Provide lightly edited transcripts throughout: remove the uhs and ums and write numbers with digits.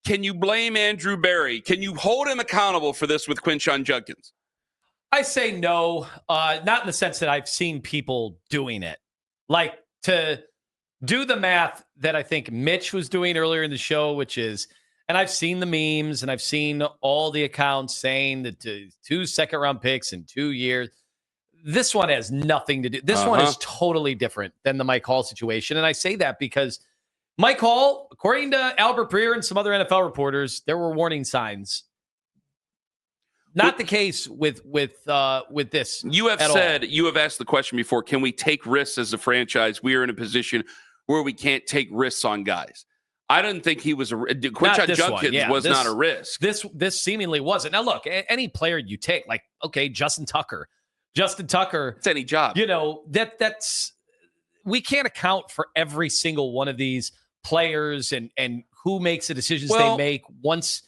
can you blame Andrew Berry? Can you hold him accountable for this with Quinshon Judkins? I say no, not in the sense that I've seen people doing it. Like, to do the math that I think Mitch was doing earlier in the show, which is, and I've seen the memes and I've seen all the accounts saying that 2 second-round picks in 2 years. This one has nothing to do. This one is totally different than the Mike Hall situation. And I say that because Mike Hall, according to Albert Breer and some other NFL reporters, there were warning signs. Not the case with this. You have said, you have asked the question before, can we take risks as a franchise? We are in a position where we can't take risks on guys. I didn't think he was Quinshon Judkins was not a risk. This seemingly wasn't. Now look, any player you take, like, okay, Justin Tucker. It's any job. You know, that's we can't account for every single one of these players and who makes the decisions they make once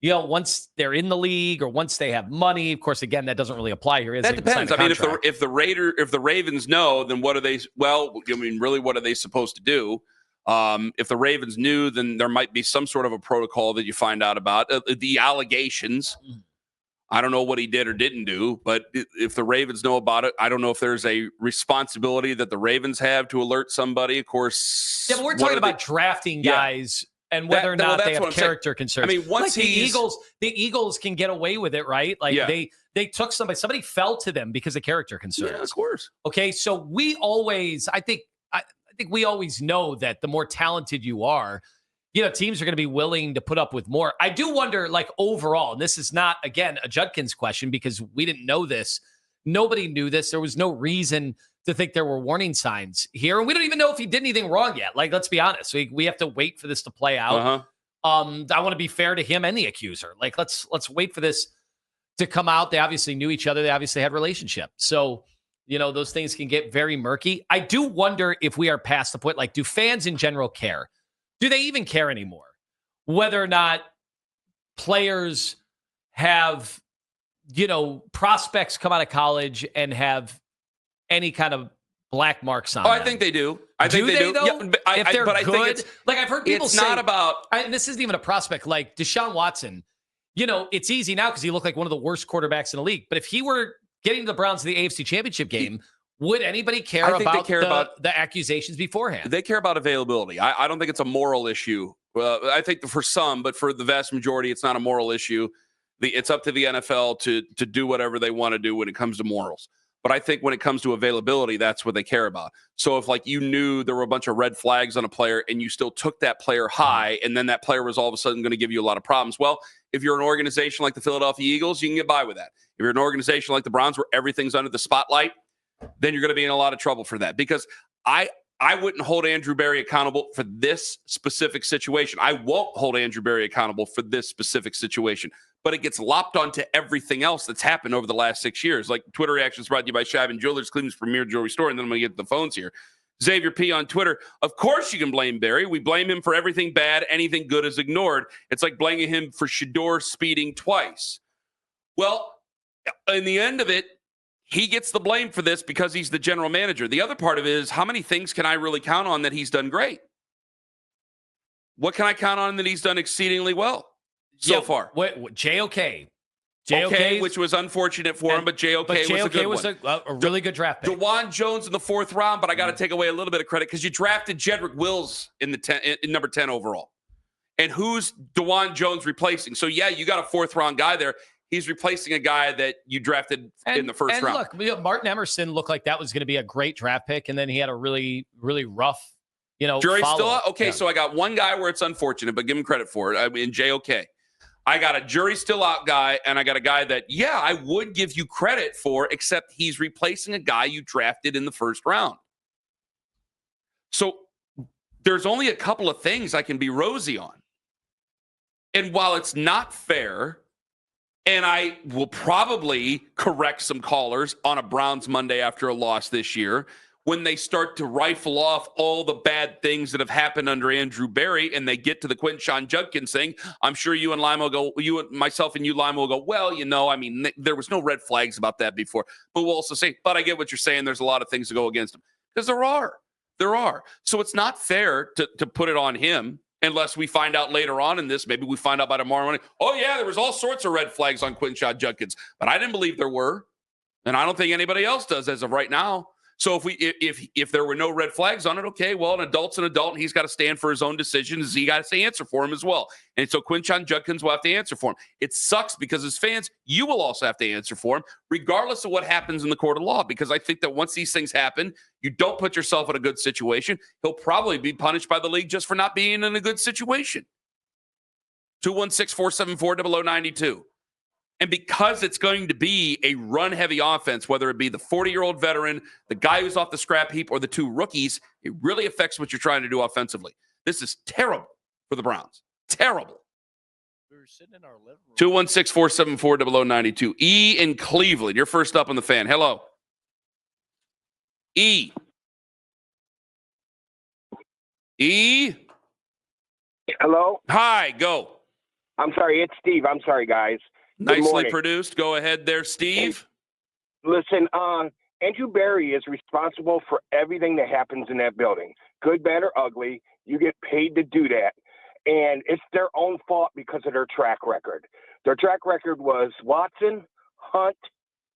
they're in the league or once they have money. Of course, again, that doesn't really apply here. That depends. I mean, if the Ravens know, then what are they? Well, I mean, really, what are they supposed to do? If the Ravens knew, then there might be some sort of a protocol that you find out about. The allegations. I don't know what he did or didn't do, but if the Ravens know about it, I don't know if there's a responsibility that the Ravens have to alert somebody. Of course. Yeah, but we're talking about drafting guys. And whether or not they have character concerns. I mean, once the Eagles can get away with it, right? Like they took somebody fell to them because of character concerns. Yeah, of course. Okay, so I think we always know that the more talented you are, teams are going to be willing to put up with more. I do wonder, like, overall, and this is not, again, a Judkins question because we didn't know this. Nobody knew this. There was no reason to think there were warning signs here. And we don't even know if he did anything wrong yet. Like, let's be honest. We have to wait for this to play out. I want to be fair to him and the accuser. Like, let's wait for this to come out. They obviously knew each other. They obviously had a relationship. So, those things can get very murky. I do wonder if we are past the point, like, do fans in general care? Do they even care anymore? Whether or not players have, prospects come out of college and have any kind of black marks on them. I think they do. I think they do. Though? Yeah, but if they're I good, think like, I've heard people it's say, not about. And this isn't even a prospect like Deshaun Watson. It's easy now because he looked like one of the worst quarterbacks in the league. But if he were getting the Browns to the AFC Championship game, would anybody care about the accusations beforehand? They care about availability. I don't think it's a moral issue. I think for some, but for the vast majority, it's not a moral issue. It's up to the NFL to do whatever they want to do when it comes to morals. But I think when it comes to availability, that's what they care about. So if, like, you knew there were a bunch of red flags on a player and you still took that player high and then that player was all of a sudden going to give you a lot of problems. Well, if you're an organization like the Philadelphia Eagles, you can get by with that. If you're an organization like the Browns where everything's under the spotlight, then you're going to be in a lot of trouble for that. Because I wouldn't hold Andrew Berry accountable for this specific situation. I won't hold Andrew Berry accountable for this specific situation. But it gets lopped onto everything else that's happened over the last 6 years. Like, Twitter Reactions brought to you by Shabin Jewelers, Cleveland's premier jewelry store. And then I'm going to get to the phones here. Xavier P. on Twitter. Of course you can blame Berry. We blame him for everything bad. Anything good is ignored. It's like blaming him for Shador speeding twice. Well, in the end of it, he gets the blame for this because he's the general manager. The other part of it is, how many things can I really count on that he's done great? What can I count on that he's done exceedingly well so far? JOK. Okay, which was unfortunate for him, but JOK was a good one. A really good draft pick. DeJuan Jones in the 4th round, but I got to take away a little bit of credit because you drafted Jedrick Wills in number 10 overall. And who's DeJuan Jones replacing? So, yeah, you got a 4th round guy there. He's replacing a guy that you drafted in the first round. Look, Martin Emerson looked like that was going to be a great draft pick, and then he had a really, really rough, Jury's still out? Okay, yeah. So I got one guy where it's unfortunate, but give him credit for it. I mean, JOK. I got a jury still out guy, and I got a guy that, I would give you credit for, except he's replacing a guy you drafted in the first round. So there's only a couple of things I can be rosy on. And while it's not fair, and I will probably correct some callers on a Browns Monday after a loss this year, when they start to rifle off all the bad things that have happened under Andrew Berry and they get to the Quinshon Judkins thing, I'm sure you and Lima will go, myself and Lima will go, well, I mean, there was no red flags about that before. But we'll also say, but I get what you're saying. There's a lot of things to go against him. Because there are. So it's not fair to put it on him. Unless we find out later on in this, maybe we find out by tomorrow morning, oh, yeah, there was all sorts of red flags on Quinshon Judkins. But I didn't believe there were. And I don't think anybody else does as of right now. So if there were no red flags on it, okay, well, an adult's an adult, and he's got to stand for his own decisions. He got to answer for him as well. And so Quinshon Judkins will have to answer for him. It sucks because as fans, you will also have to answer for him, regardless of what happens in the court of law. Because I think that once these things happen, you don't put yourself in a good situation. He'll probably be punished by the league just for not being in a good situation. 216-474-0092. And because it's going to be a run-heavy offense, whether it be the 40-year-old veteran, the guy who's off the scrap heap, or the two rookies, it really affects what you're trying to do offensively. This is terrible for the Browns. Terrible. We were sitting in our living room. 216-474-0092. E in Cleveland. You're first up on the Fan. Hello. E. E. Hello? Hi, go. I'm sorry, it's Steve. I'm sorry, guys. Nicely produced. Go ahead there, Steve. Listen, Andrew Berry is responsible for everything that happens in that building. Good, bad, or ugly, you get paid to do that. And it's their own fault because of their track record. Their track record was Watson, Hunt,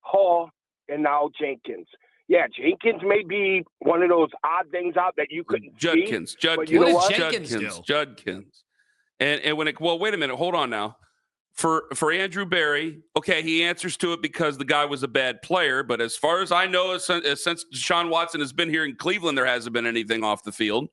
Hall, and now Jenkins. Yeah, Jenkins may be one of those odd things out that you couldn't Judkins. see. Judkins. You know what what? did Jenkins do? Judkins. And when it, well, wait a minute. Hold on now. For Andrew Berry, okay, he answers to it because the guy was a bad player. But as far as I know, since Deshaun Watson has been here in Cleveland, there hasn't been anything off the field.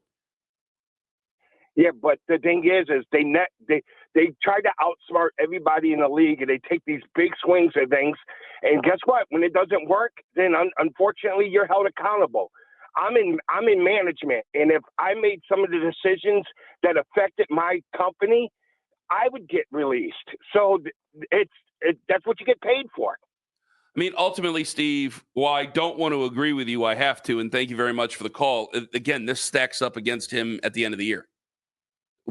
Yeah, but the thing is they try to outsmart everybody in the league, and they take these big swings at things. And guess what? When it doesn't work, then unfortunately you're held accountable. I'm in management, and if I made some of the decisions that affected my company, I would get released. So that's what you get paid for. I mean, ultimately, Steve, while I don't want to agree with you, I have to, and thank you very much for the call. Again, this stacks up against him at the end of the year.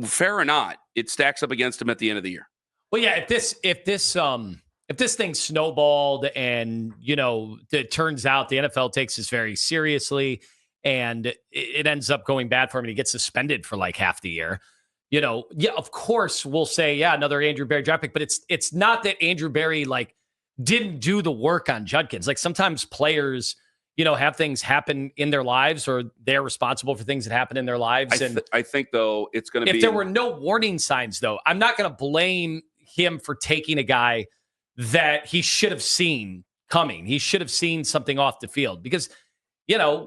Fair or not, it stacks up against him at the end of the year. Well, yeah, if this thing snowballed and, it turns out the NFL takes this very seriously and it ends up going bad for him and he gets suspended for like half the year, of course we'll say, another Andrew Berry draft pick, but it's not that Andrew Berry didn't do the work on Judkins. Like sometimes players, have things happen in their lives or they're responsible for things that happen in their lives. I think though it's going to be, if there were no warning signs though, I'm not going to blame him for taking a guy that he should have seen coming. He should have seen something off the field because,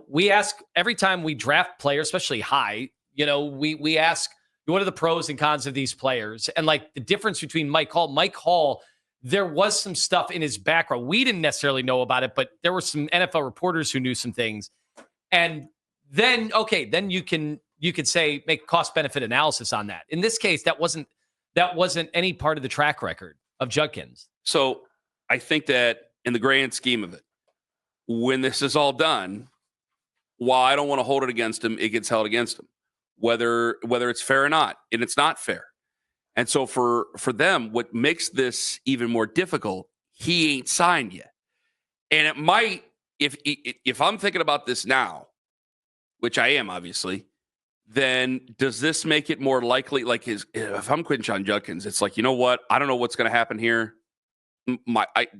we ask every time we draft players, especially high, we ask, what are the pros and cons of these players? And the difference between Mike Hall, there was some stuff in his background. We didn't necessarily know about it, but there were some NFL reporters who knew some things. And then you can say, make cost benefit analysis on that. In this case, that wasn't any part of the track record of Judkins. So I think that in the grand scheme of it, when this is all done, while I don't want to hold it against him, it gets held against him. Whether it's fair or not, and it's not fair. And so for them, what makes this even more difficult, he ain't signed yet. And it might, if I'm thinking about this now, which I am obviously, then does this make it more likely, if I'm Quinshon Judkins, it's like, you know what? I don't know what's going to happen here.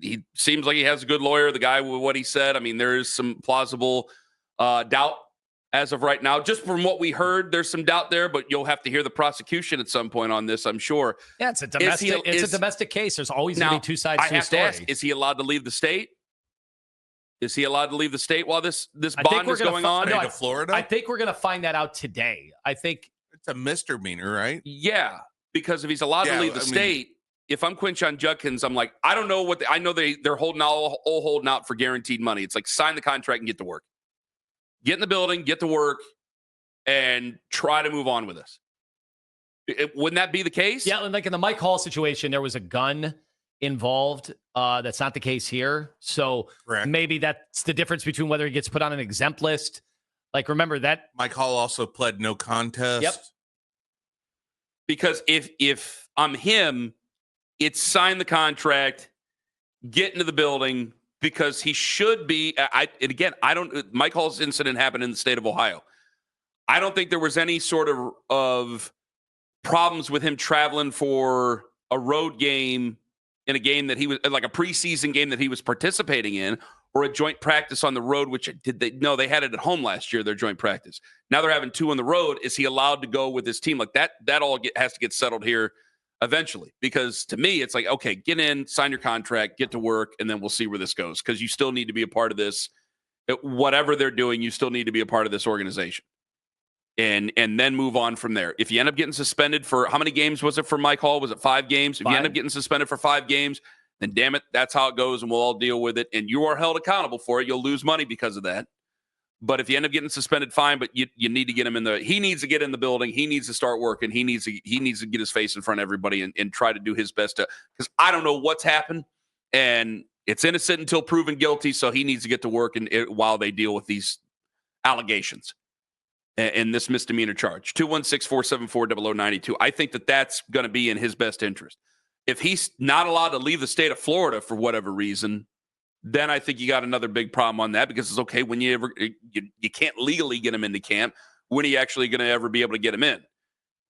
He seems like he has a good lawyer, the guy with what he said. I mean, there is some plausible doubt as of right now. Just from what we heard, there's some doubt there, but you'll have to hear the prosecution at some point on this, I'm sure. Yeah, it's a domestic case. There's always going to be two sides to the story. Ask, is he allowed to leave the state? Is he allowed to leave the state while this bond is going on? To Florida? I think we're going to find that out today. I think it's a misdemeanor, right? Yeah, because if he's allowed to leave the state, if I'm Quinshon Judkins, I'm like, I don't know what I know they're holding out for guaranteed money. It's like sign the contract and get to work. Get in the building, get to work, and try to move on with this. Wouldn't that be the case? Yeah, like in the Mike Hall situation, there was a gun involved. That's not the case here. So Correct. Maybe that's the difference between whether he gets put on an exempt list. Remember that Mike Hall also pled no contest. Yep. Because if I'm him, it's sign the contract, get into the building, because he should be. Mike Hall's incident happened in the state of Ohio. I don't think there was any sort of problems with him traveling for a road game in a game that he was like a preseason game that he was participating in, or a joint practice on the road, which they had it at home last year, their joint practice. Now they're having 2 on the road. Is he allowed to go with his team? Like that all has to get settled here eventually, because to me, it's like, okay, get in, sign your contract, get to work, and then we'll see where this goes. Because you still need to be a part of this. Whatever they're doing, you still need to be a part of this organization. And then move on from there. If you end up getting suspended for, how many games was it for Mike Hall? Was it 5 games? If you end up getting suspended for 5 games, then damn it, that's how it goes, and we'll all deal with it. And you are held accountable for it. You'll lose money because of that. But if you end up getting suspended, fine. But you need to get him in the. He needs to get in the building. He needs to start working. He needs to get his face in front of everybody and try to do his best to. Because I don't know what's happened, and it's innocent until proven guilty. So he needs to get to work while they deal with these allegations and this misdemeanor charge. 216-474-0092. I think that's going to be in his best interest. If he's not allowed to leave the state of Florida for whatever reason, then I think you got another big problem on that, because it's okay when you can't legally get him into camp. When are you actually going to ever be able to get him in?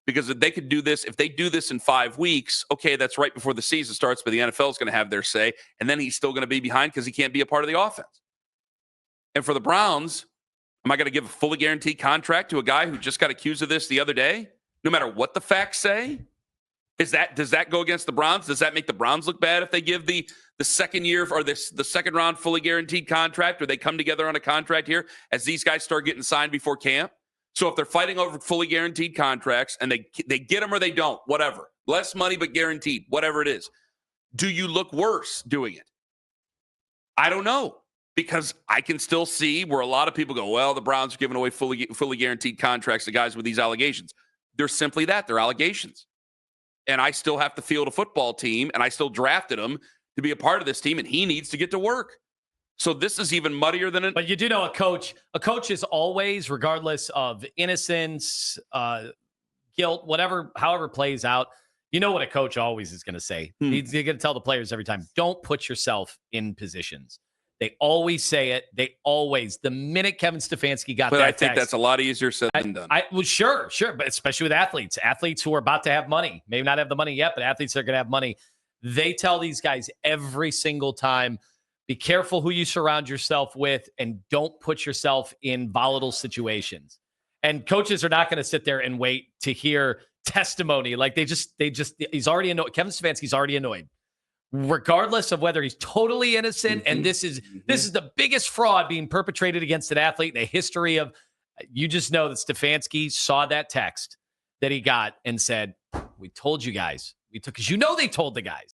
Because if they could do this, if they do this in 5 weeks, okay, that's right before the season starts, but the NFL is going to have their say, and then he's still going to be behind because he can't be a part of the offense. And for the Browns, am I going to give a fully guaranteed contract to a guy who just got accused of this the other day, no matter what the facts say? Does that go against the Browns? Does that make the Browns look bad if they give the second year or the second round fully guaranteed contract, or they come together on a contract here as these guys start getting signed before camp? So if they're fighting over fully guaranteed contracts and they get them or they don't, whatever, less money but guaranteed, whatever it is, do you look worse doing it? I don't know, because I can still see where a lot of people go, well, the Browns are giving away fully guaranteed contracts to guys with these allegations. They're simply that. They're allegations. And I still have to field a football team, and I still drafted him to be a part of this team, and he needs to get to work. So this is even muddier than it. But you do know a coach is always, regardless of innocence, guilt, however plays out, you know what a coach always is going to say. He's going to tell the players every time, don't put yourself in positions. They always say it. The minute Kevin Stefanski got that I think that's a lot easier said than done. Well, sure. But especially with athletes who are about to have money, maybe not have the money yet, but athletes that are going to have money. They tell these guys every single time, be careful who you surround yourself with and don't put yourself in volatile situations. And coaches are not going to sit there and wait to hear testimony. Like he's already annoyed. Kevin Stefanski's already annoyed. Regardless of whether he's totally innocent, and this is the biggest fraud being perpetrated against an athlete in the history of. You just know that Stefanski saw that text that he got and said, "We told you guys." Because they told the guys.